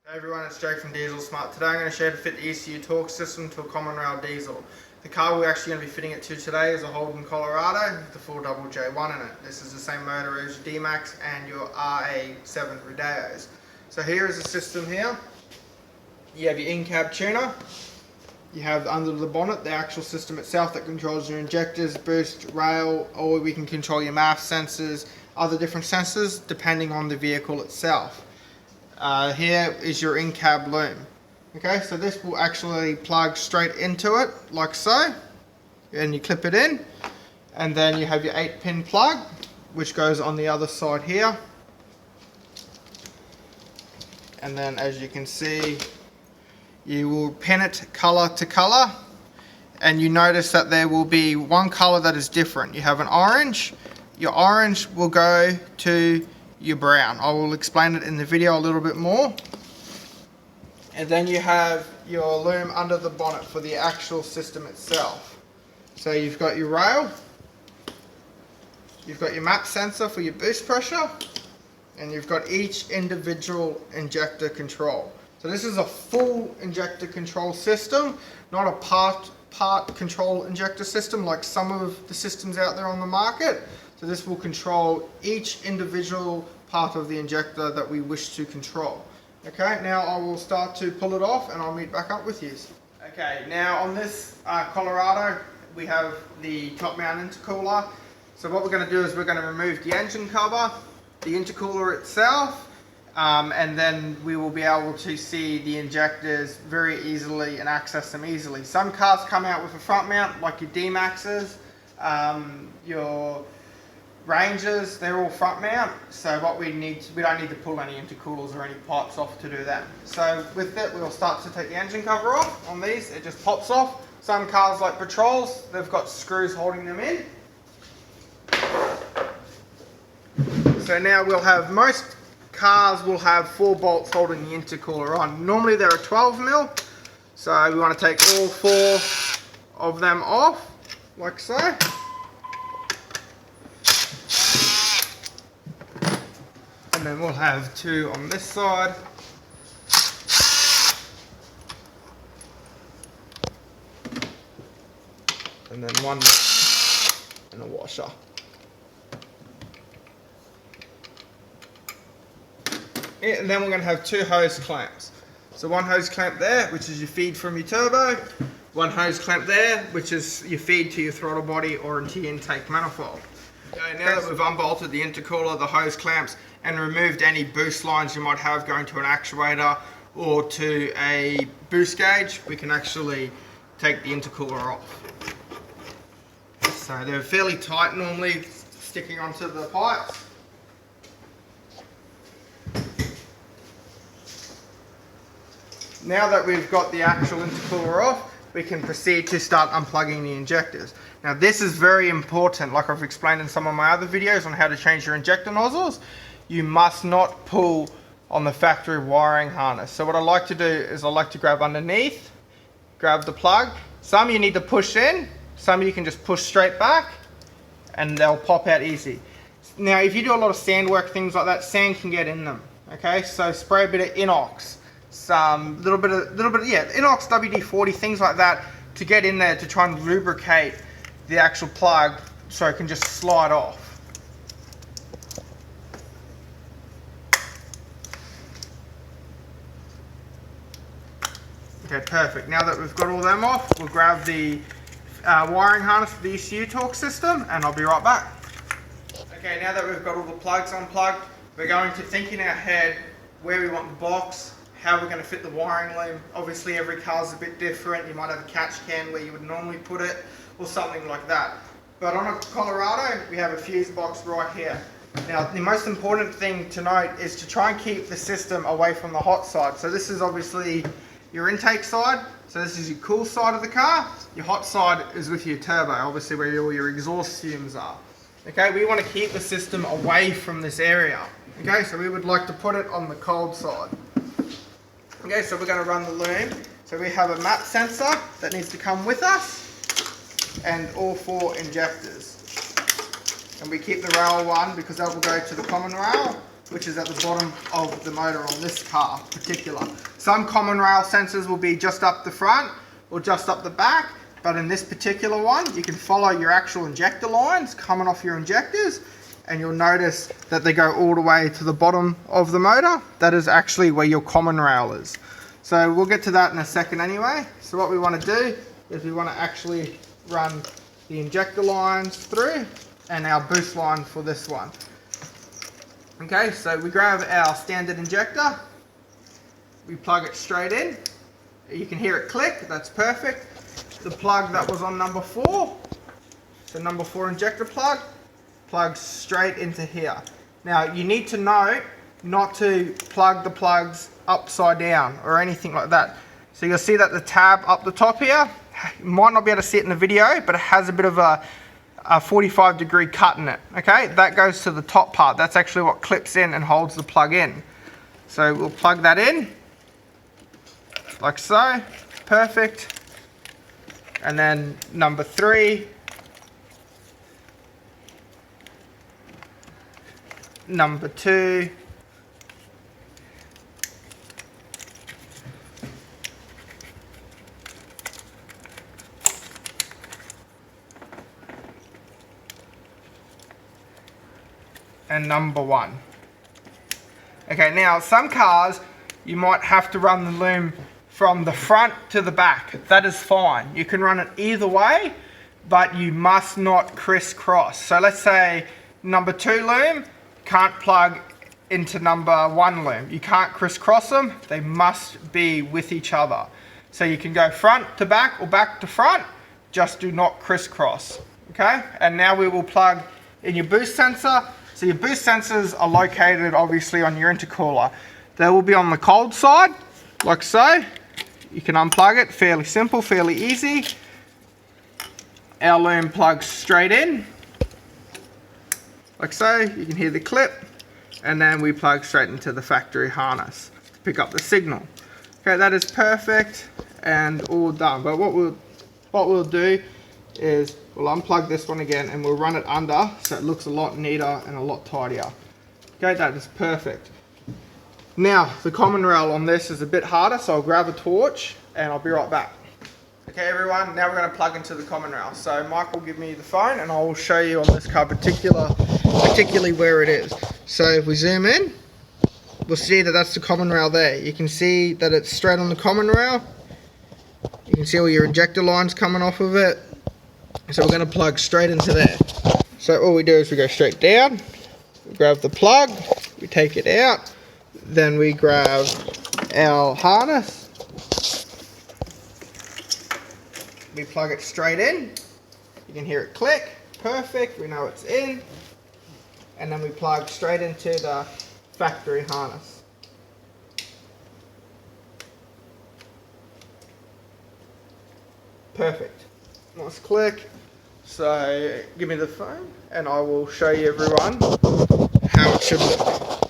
Hey everyone, it's Jake from Diesel Smart. Today I'm going to show you how to fit the ECU torque system to a common rail diesel. The car we're actually going to be fitting it to today is a Holden Colorado with the full double J1 in it. This is the same motor as your D-Max and your RA7 Rodeos. So here is the system here. You have your in-cab tuner. You have under the bonnet the actual system itself that controls your injectors, boost, rail, or we can control your MAF sensors, other different sensors depending on the vehicle itself. Here is your in-cab loom. Okay, so this will actually plug straight into it like so, and you clip it in, and then you have your 8-pin plug which goes on the other side here, and then as you can see you will pin it color to color, and you notice that there will be one color that is different. You have an orange. Your orange will go to your brown. I will explain it in the video a little bit more. And then you have your loom under the bonnet for the actual system itself. So you've got your rail, you've got your map sensor for your boost pressure, and you've got each individual injector control. So this is a full injector control system, not a part control injector system like some of the systems out there on the market. So this will control each individual part of the injector that we wish to control. Okay, now I will start to pull it off and I'll meet back up with you. Okay, now on this Colorado we have the top mount intercooler. So what we're going to do is we're going to remove the engine cover, the intercooler itself, and then we will be able to see the injectors very easily and access them easily. Some cars come out with a front mount like your D-Maxes, your Rangers, they're all front mount, so what we don't need to pull any intercoolers or any pipes off to do that. So with that we'll start to take the engine cover off. On these it just pops off. Some cars like Patrols, they've got screws holding them in. So now we'll have, most cars will have 4 bolts holding the intercooler on. Normally they're a 12mm, so we want to take all 4 of them off like so. And then we'll have 2 on this side. And then 1 in a washer. And then we're going to have 2 hose clamps. So 1 hose clamp there, which is your feed from your turbo. 1 hose clamp there, which is your feed to your throttle body or into your intake manifold. Okay, now that we've unbolted the intercooler, the hose clamps, and removed any boost lines you might have going to an actuator or to a boost gauge, we can actually take the intercooler off. So they're fairly tight normally, sticking onto the pipes. Now that we've got the actual intercooler off, we can proceed to start unplugging the injectors. Now this is very important, like I've explained in some of my other videos on how to change your injector nozzles. You must not pull on the factory wiring harness. So what I like to do is I like to grab underneath, grab the plug. Some you need to push in, some you can just push straight back and they'll pop out easy. Now if you do a lot of sand work, things like that, sand can get in them. Okay, so spray a bit of inox, some little bit inox, WD-40, things like that to get in there to try and lubricate the actual plug so it can just slide off. Okay, perfect. Now that we've got all them off, we'll grab the wiring harness for the ECU torque system and I'll be right back. Okay, now that we've got all the plugs unplugged, we're going to think in our head where we want the box, how we're going to fit the wiring loom. Obviously every car's a bit different. You might have a catch can where you would normally put it or something like that. But on a Colorado we have a fuse box right here. Now the most important thing to note is to try and keep the system away from the hot side. So this is obviously your intake side, so this is your cool side of the car. Your hot side is with your turbo, obviously where all your exhaust fumes are. Okay, we want to keep the system away from this area. Okay, so we would like to put it on the cold side. Okay, so we're going to run the loom. So we have a map sensor that needs to come with us and all 4 injectors. And we keep the rail 1 because that will go to the common rail, which is at the bottom of the motor on this car particular. Some common rail sensors will be just up the front or just up the back, but in this particular one, you can follow your actual injector lines coming off your injectors, and you'll notice that they go all the way to the bottom of the motor. That is actually where your common rail is. So we'll get to that in a second anyway. So what we want to do is we want to actually run the injector lines through and our boost line for this one. Okay, so we grab our standard injector, we plug it straight in. You can hear it click, that's perfect. The plug that was on number 4, so number 4 injector plug, plugs straight into here. Now you need to know not to plug the plugs upside down or anything like that. So you'll see that the tab up the top here, you might not be able to see it in the video, but it has a bit of a 45-degree cut in it. Okay, that goes to the top part. That's actually what clips in and holds the plug in. So we'll plug that in like so, perfect. And then number 3, number 2, and number 1. Okay, now some cars you might have to run the loom from the front to the back. That is fine. You can run it either way, but you must not crisscross. So let's say number 2 loom can't plug into number 1 loom. You can't crisscross them. They must be with each other. So you can go front to back or back to front, just do not crisscross. Okay, and now we will plug in your boost sensor. So your boost sensors are located obviously on your intercooler. They will be on the cold side, like so. You can unplug it, fairly simple, fairly easy. Our loom plugs straight in, like so. You can hear the clip, and then we plug straight into the factory harness to pick up the signal. Okay, that is perfect and all done. But what we'll do is we'll unplug this one again and we'll run it under so it looks a lot neater and a lot tidier. Okay, that is perfect. Now, the common rail on this is a bit harder, so I'll grab a torch and I'll be right back. Okay everyone, now we're going to plug into the common rail. So Mike will give me the phone and I will show you on this car particularly where it is. So if we zoom in, we'll see that that's the common rail there. You can see that it's straight on the common rail. You can see all your injector lines coming off of it. So we're going to plug straight into there. So all we do is we go straight down, we grab the plug, we take it out, then we grab our harness, we plug it straight in. You can hear it click, perfect, we know it's in. And then we plug straight into the factory harness. Perfect. Nice click. So give me the phone and I will show you everyone how it should look.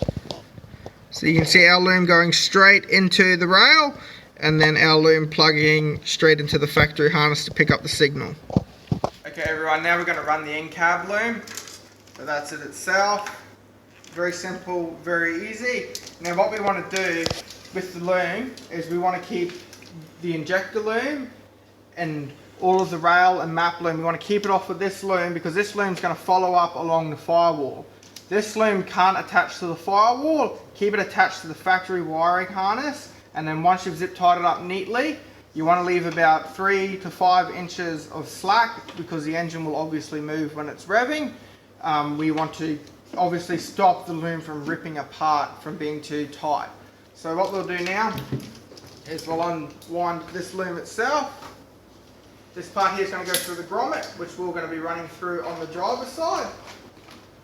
So you can see our loom going straight into the rail and then our loom plugging straight into the factory harness to pick up the signal. Okay everyone, now we're going to run the in-cab loom. So that's it itself. Very simple, very easy. Now what we want to do with the loom is we want to keep the injector loom and all of the rail and map loom. We want to keep it off of this loom because this loom is going to follow up along the firewall. This loom can't attach to the firewall. Keep it attached to the factory wiring harness, and then once you've zip tied it up neatly, you want to leave about 3 to 5 inches of slack because the engine will obviously move when it's revving. We want to obviously stop the loom from ripping apart from being too tight. So what we'll do now is we'll unwind this loom itself. This part here is going to go through the grommet, which we're going to be running through on the driver's side.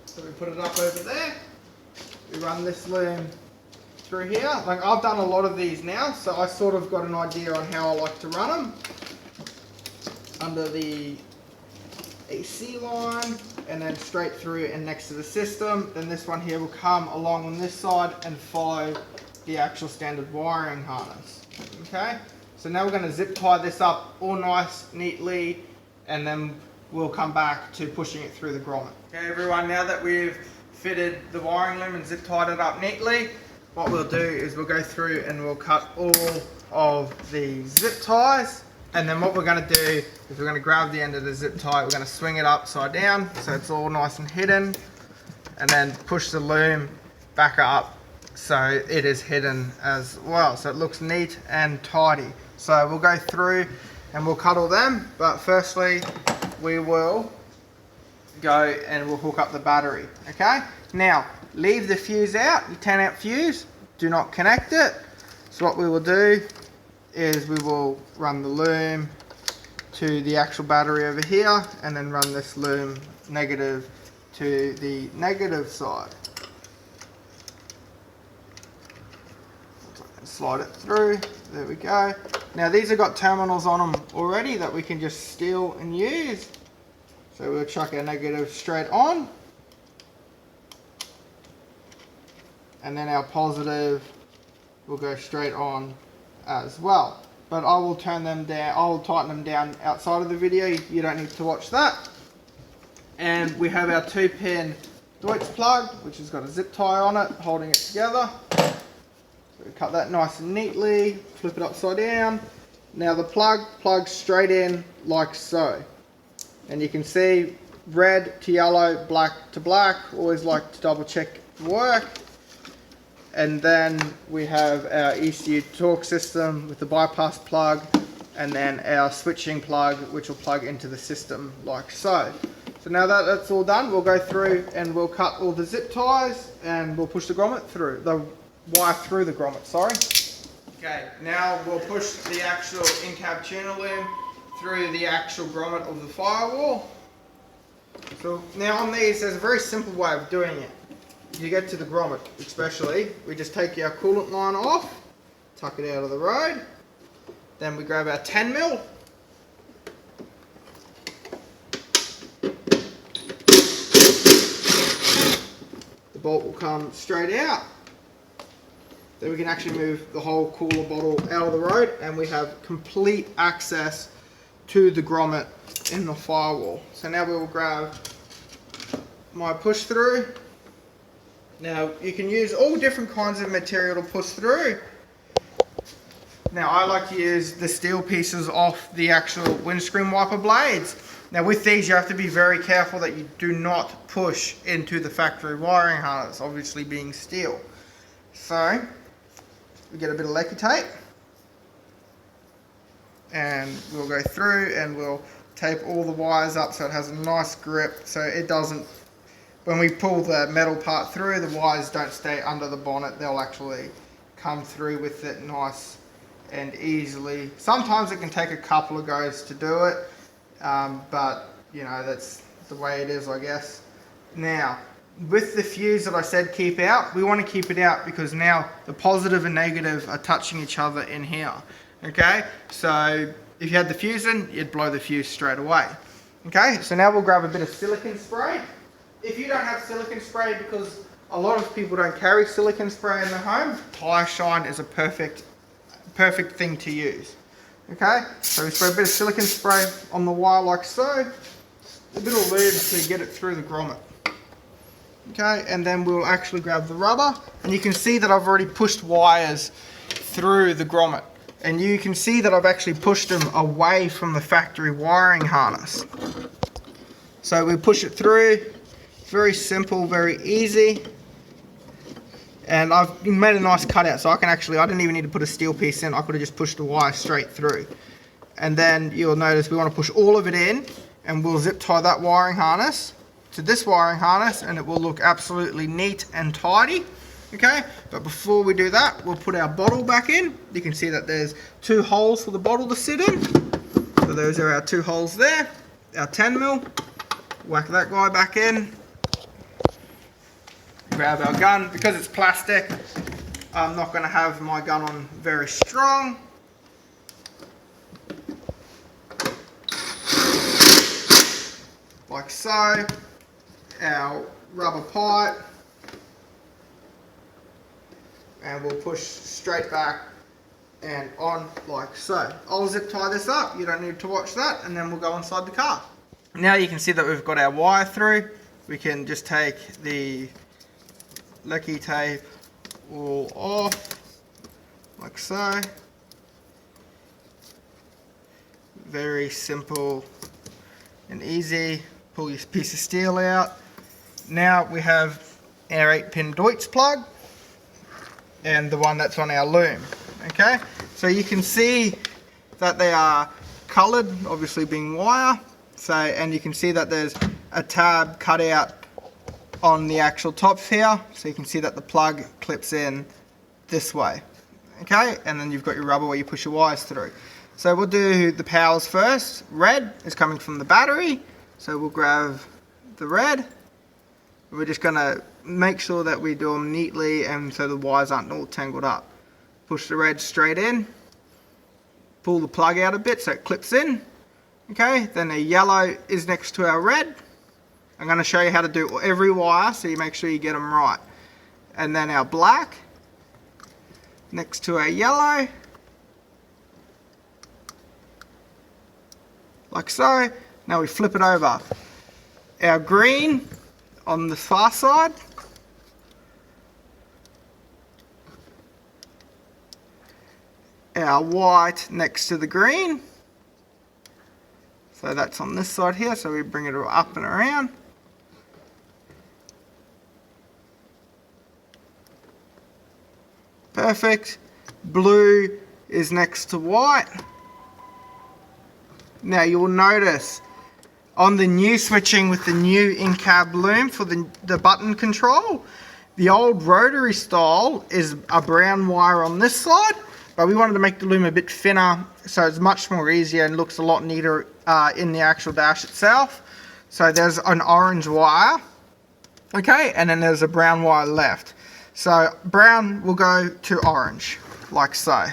So we put it up over there. We run this loom through here. Like I've done a lot of these now, so I sort of got an idea on how I like to run them. Under the AC line, and then straight through and next to the system. Then this one here will come along on this side and follow the actual standard wiring harness. Okay, so now we're going to zip tie this up all nice, neatly, and then we'll come back to pushing it through the grommet. Okay everyone, now that we've fitted the wiring loom and zip tied it up neatly, what we'll do is we'll go through and we'll cut all of the zip ties. And then what we're going to do is we're going to grab the end of the zip tie, we're going to swing it upside down so it's all nice and hidden, and then push the loom back up so it is hidden as well, so it looks neat and tidy. So we'll go through and we'll cut all them, but firstly we will go and we'll hook up the battery. Okay, now leave the fuse out, your 10 amp fuse, do not connect it. So what we will do is we will run the loom to the actual battery over here, and then run this loom negative to the negative side. Slide it through, there we go. Now these have got terminals on them already that we can just steal and use. So we'll chuck our negative straight on, and then our positive will go straight on as well. But I will turn them down, I'll tighten them down outside of the video, you don't need to watch that. And we have our 2-pin Deutsch plug, which has got a zip tie on it holding it together. So we cut that nice and neatly, flip it upside down. Now the plug plugs straight in like so. And you can see red to yellow, black to black, always like to double check the work. And then we have our ECU torque system with the bypass plug, and then our switching plug which will plug into the system like so. So now that that's all done, we'll go through and we'll cut all the zip ties and we'll push the grommet through, the wire through the grommet, sorry. Okay, now we'll push the actual in-cab tuner loom through the actual grommet of the firewall. So now on these, there's a very simple way of doing it. You get to the grommet especially, we just take our coolant line off, tuck it out of the road, then we grab our 10mm, the bolt will come straight out, then we can actually move the whole cooler bottle out of the road, and we have complete access to the grommet in the firewall. So now we will grab my push through. Now you can use all different kinds of material to push through. Now I like to use the steel pieces off the actual windscreen wiper blades. Now with these you have to be very careful that you do not push into the factory wiring harness, obviously being steel. So we get a bit of lecky tape and we'll go through and we'll tape all the wires up so it has a nice grip, so it doesn't, when we pull the metal part through, the wires don't stay under the bonnet, they'll actually come through with it nice and easily. Sometimes it can take a couple of goes to do it, but you know, that's the way it is, I guess. Now with the fuse that I said keep out, we want to keep it out because now the positive and negative are touching each other in here. Okay, so if you had the fuse in, you'd blow the fuse straight away. Okay, so now we'll grab a bit of silicone spray. If you don't have silicone spray, because a lot of people don't carry silicone spray in their home, Tire Shine is a perfect thing to use. Okay, so we spray a bit of silicone spray on the wire like so, a bit of lube to get it through the grommet. Okay, and then we'll actually grab the rubber, and you can see that I've already pushed wires through the grommet. And you can see that I've actually pushed them away from the factory wiring harness. So we push it through, very simple, very easy. And I've made a nice cutout, so I didn't even need to put a steel piece in, I could have just pushed the wire straight through. And then you'll notice we want to push all of it in, and we'll zip tie that wiring harness to this wiring harness, and it will look absolutely neat and tidy. Okay, but before we do that, we'll put our bottle back in. You can see that there's 2 holes for the bottle to sit in. So those are our 2 holes there. Our 10mm, whack that guy back in. Grab our gun. Because it's plastic, I'm not going to have my gun on very strong. Like so. Our rubber pipe. And we'll push straight back and on like so. I'll zip tie this up, you don't need to watch that, and then we'll go inside the car. Now you can see that we've got our wire through. We can just take the lecky tape all off, like so. Very simple and easy. Pull your piece of steel out. Now we have our 8-pin Deutz plug and the one that's on our loom. Okay, so you can see that they are coloured, obviously being wire. So, and you can see that there's a tab cut out on the actual tops here, so you can see that the plug clips in this way. Okay, and then you've got your rubber where you push your wires through. So we'll do the powers first. Red is coming from the battery, so we'll grab the red. We're just going to make sure that we do them neatly and so the wires aren't all tangled up. Push the red straight in, pull the plug out a bit so it clips in. Okay, then the yellow is next to our red. I'm going to show you how to do every wire so you make sure you get them right. And then our black next to our yellow, like so. Now we flip it over. Our green on the far side, our white next to the green. So that's on this side here, so we bring it up and around. Perfect. Blue is next to white. Now you will notice on the new switching with the new in-cab loom for the button control, the old rotary style is a brown wire on this side, but we wanted to make the loom a bit thinner so it's much more easier and looks a lot neater in the actual dash itself. So there's an orange wire, okay, and then there's a brown wire left. So brown will go to orange, like so.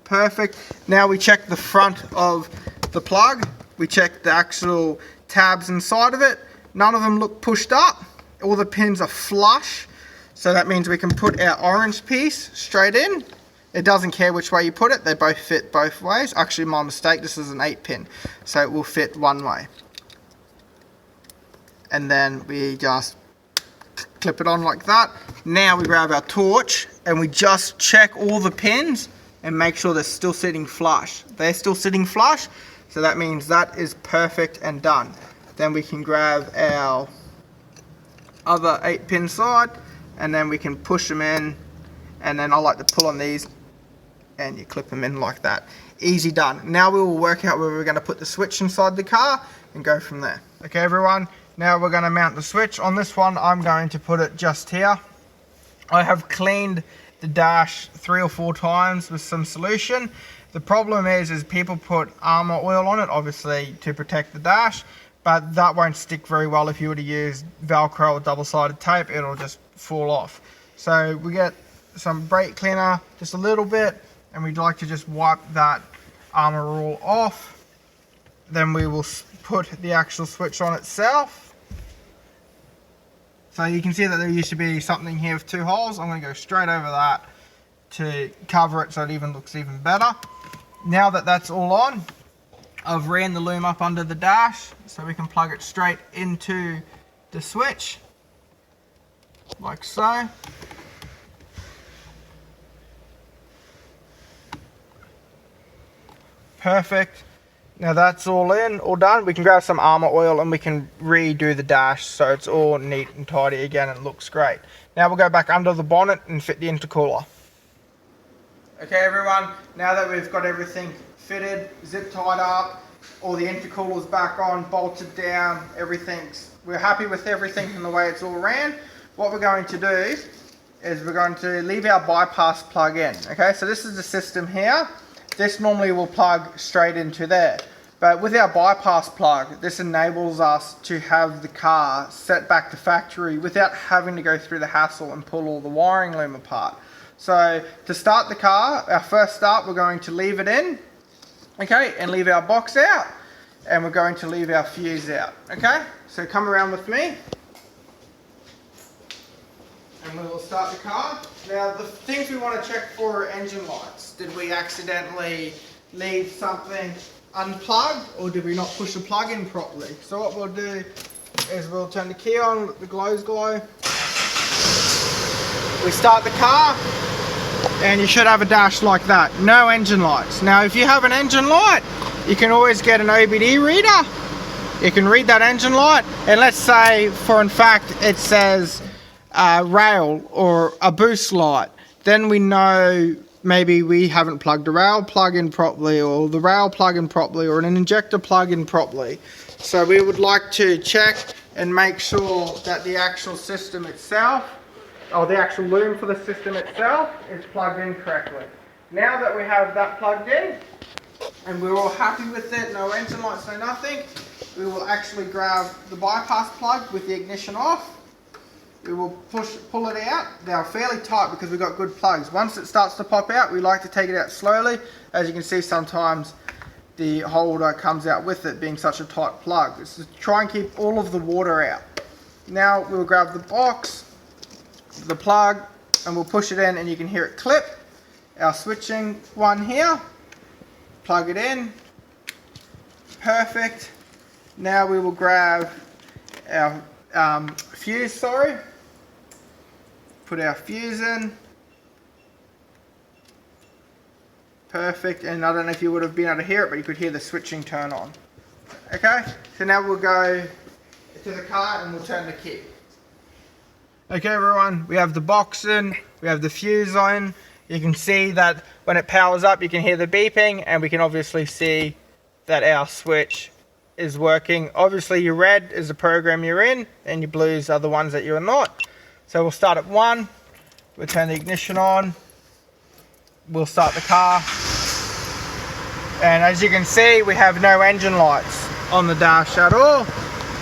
Perfect. Now we check the front of the plug. We check the actual tabs inside of it. None of them look pushed up. All the pins are flush. So that means we can put our orange piece straight in. It doesn't care which way you put it. They both fit both ways. Actually, my mistake. This is an 8-pin. So it will fit one way. And then we just clip it on like that. Now we grab our torch and we just check all the pins and make sure they're still sitting flush. They're still sitting flush, so that means that is perfect and done. Then we can grab our other 8-pin side and then we can push them in, and then I like to pull on these and you clip them in like that. Easy done. Now we will work out where we're going to put the switch inside the car and go from there. Okay everyone, now we're going to mount the switch. On this one I'm going to put it just here. I have cleaned the dash 3 or 4 times with some solution. The problem is people put armor oil on it, obviously to protect the dash, but that won't stick very well. If you were to use Velcro or double-sided tape, it'll just fall off. So we get some brake cleaner, just a little bit, and we'd like to just wipe that armor all off. Then we will put the actual switch on itself. So you can see that there used to be something here with 2 holes. I'm going to go straight over that to cover it so it even looks even better. Now that that's all on, I've ran the loom up under the dash so we can plug it straight into the switch, like so. Perfect. Now that's all in, all done. We can grab some armor oil and we can redo the dash so it's all neat and tidy again and it looks great. Now we'll go back under the bonnet and fit the intercooler. Okay everyone, now that we've got everything fitted, zip tied up, all the intercoolers back on, bolted down, we're happy with everything and the way it's all ran. What we're going to do is we're going to leave our bypass plug in. Okay, so this is the system here. This normally will plug straight into there. But with our bypass plug, this enables us to have the car set back to factory without having to go through the hassle and pull all the wiring loom apart. So to start the car, our first start, we're going to leave it in, okay, and leave our box out, and we're going to leave our fuse out, okay? So come around with me, and and we will start the car. Now the things we want to check for are engine lights. Did we accidentally leave something unplugged, or did we not push the plug in properly? So what we'll do is we'll turn the key on, let the glows glow. We start the car and you should have a dash like that. No engine lights. Now if you have an engine light, you can always get an OBD reader. You can read that engine light, and let's say for in fact it says rail or a boost light, then we know maybe we haven't plugged a rail plug in properly, or the rail plug in properly, or an injector plug in properly. So we would like to check and make sure that the actual system itself, or the actual loom for the system itself, is plugged in correctly. Now that we have that plugged in and we're all happy with it, no engine lights, no nothing, we will actually grab the bypass plug with the ignition off. We will pull it out. They're fairly tight because we've got good plugs. Once it starts to pop out, we like to take it out slowly. As you can see, sometimes the holder comes out with it being such a tight plug. It's to try and keep all of the water out. Now we'll grab the box, the plug, and we'll push it in, and you can hear it clip. Our switching one here, plug it in, perfect. Now we will grab our fuse, put our fuse in, perfect. And I don't know if you would have been able to hear it, but you could hear the switching turn on. Okay, so now we'll go to the car and we'll turn the key. Okay everyone, we have the box in, we have the fuse on. You can see that when it powers up, you can hear the beeping, and we can obviously see that our switch is working. Obviously your red is the program you're in, and your blues are the ones that you're not. So we'll start at 1, we'll turn the ignition on, we'll start the car, and as you can see, we have no engine lights on the dash at all.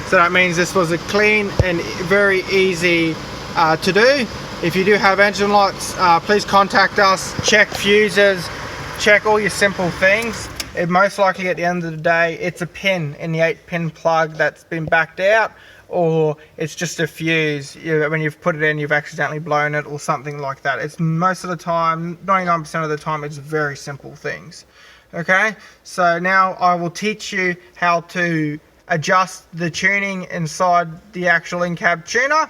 So that means this was a clean and very easy to do. If you do have engine lights, please contact us, check fuses, check all your simple things. It most likely at the end of the day, it's a pin in the 8-pin plug that's been backed out, or it's just a fuse. When you've put it in, you've accidentally blown it or something like that. It's most of the time, 99% of the time, it's very simple things. Okay, so now I will teach you how to adjust the tuning inside the actual in-cab tuner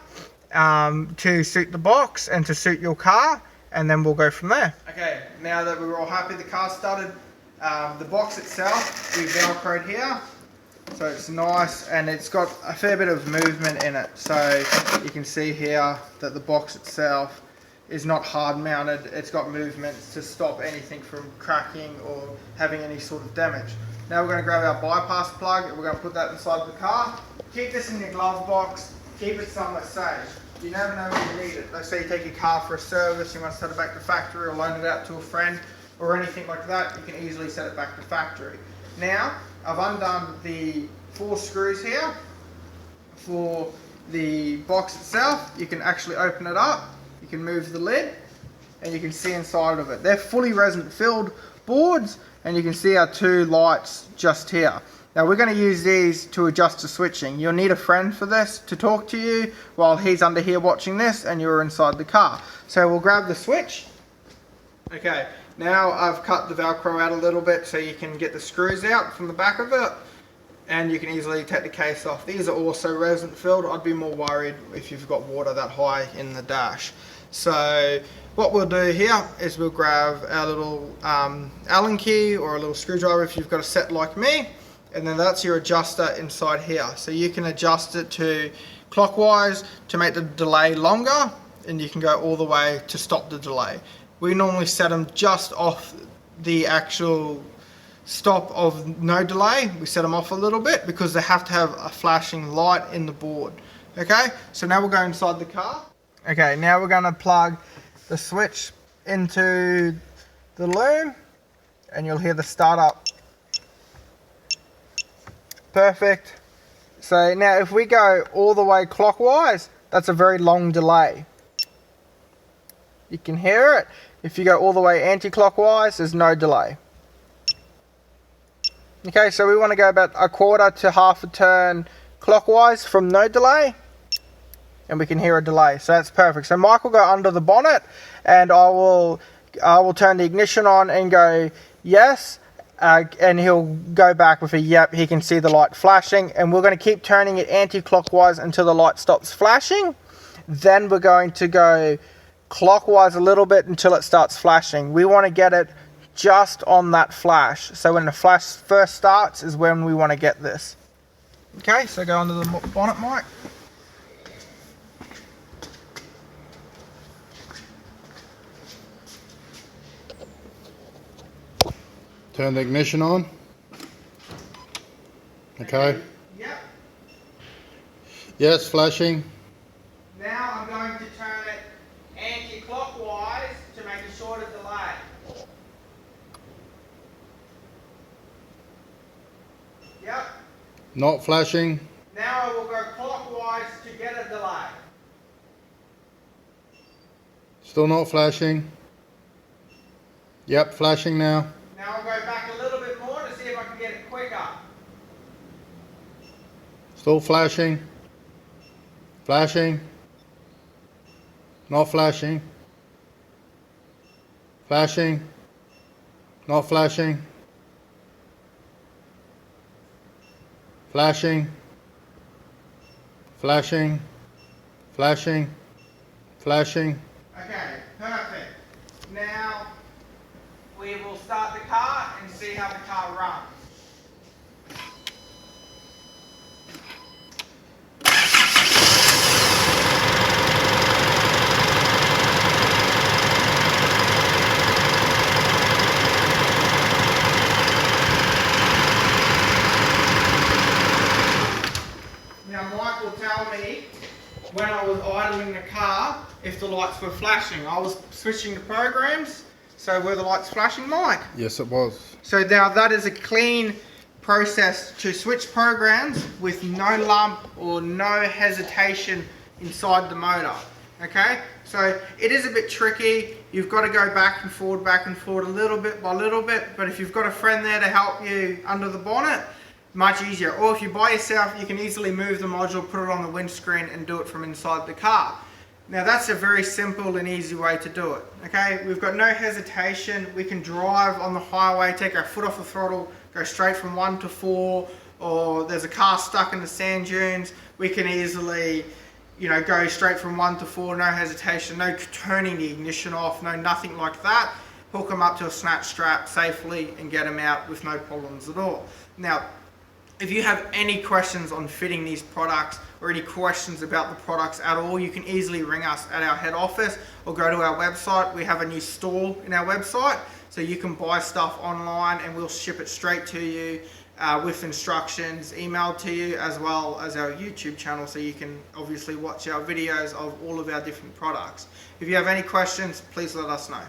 to suit the box and to suit your car, and then we'll go from there. Okay, now that we were all happy the car started, the box itself, we velcroed here, so it's nice, and it's got a fair bit of movement in it. So you can see here that the box itself is not hard mounted. It's got movements to stop anything from cracking or having any sort of damage. Now we're going to grab our bypass plug and we're going to put that inside the car. Keep this in your glove box, keep it somewhere safe. You never know when you need it. Let's say you take your car for a service, you want to set it back to factory or loan it out to a friend or anything like that, you can easily set it back to factory. Now, I've undone the 4 screws here for the box itself. You can actually open it up, you can move the lid, and you can see inside of it. They're fully resin filled boards, and you can see our 2 lights just here. Now we're going to use these to adjust the switching. You'll need a friend for this to talk to you while he's under here watching this and you're inside the car. So we'll grab the switch. Okay, now I've cut the Velcro out a little bit so you can get the screws out from the back of it, and you can easily take the case off. These are also resin filled. I'd be more worried if you've got water that high in the dash. So what we'll do here is we'll grab our little Allen key or a little screwdriver if you've got a set like me, and then that's your adjuster inside here. So you can adjust it to clockwise to make the delay longer, and you can go all the way to stop the delay. We normally set them just off the actual stop of no delay. We set them off a little bit because they have to have a flashing light in the board. Okay, so now we'll go inside the car. Okay, now we're going to plug the switch into the loom and you'll hear the start up. Perfect. So now if we go all the way clockwise, that's a very long delay. You can hear it. If you go all the way anti-clockwise, there's no delay. Okay, so we want to go about 1/4 to 1/2 a turn clockwise from no delay. and we can hear a delay. So that's perfect. So Mike will go under the bonnet, and I will turn the ignition on and go yes, and he'll go back with a yep. He can see the light flashing, and we're going to keep turning it anti-clockwise until the light stops flashing. Then we're going to go clockwise a little bit until it starts flashing. We want to get it just on that flash. So when the flash first starts is when we want to get this. Okay, so go under the bonnet, Mike. Turn the ignition on. Okay. Yep. Yes, flashing. Now I'm going to turn it anti-clockwise to make a shorter delay. Yep. Not flashing. Now I will go clockwise to get a delay. Still not flashing. Yep, flashing now. Now I'll go back a little bit more to see if I can get it quicker. Still flashing. Flashing. Not flashing. Flashing. Not flashing. Flashing. Flashing. Flashing. Flashing. Okay, perfect. Now we will start the car and see how the car runs. Now Mike will tell me when I was idling the car if the lights were flashing. I was switching the programs, so were the lights flashing, Mike? Yes, it was. So now that is a clean process to switch programs with no lump or no hesitation inside the motor. Okay, so it is a bit tricky. You've got to go back and forward a little bit by little bit, but if you've got a friend there to help you under the bonnet, much easier. Or if you're by yourself, you can easily move the module, put it on the windscreen and do it from inside the car. Now that's a very simple and easy way to do it. Okay, we've got no hesitation. We can drive on the highway, take our foot off the throttle, go straight from 1 to 4, or there's a car stuck in the sand dunes. We can easily, go straight from 1 to 4, no hesitation, no turning the ignition off, no nothing like that. Hook them up to a snatch strap safely and get them out with no problems at all. Now, if you have any questions on fitting these products or any questions about the products at all, you can easily ring us at our head office or go to our website. We have a new store in our website, so you can buy stuff online and we'll ship it straight to you with instructions emailed to you, as well as our YouTube channel, so you can obviously watch our videos of all of our different products. If you have any questions, please let us know.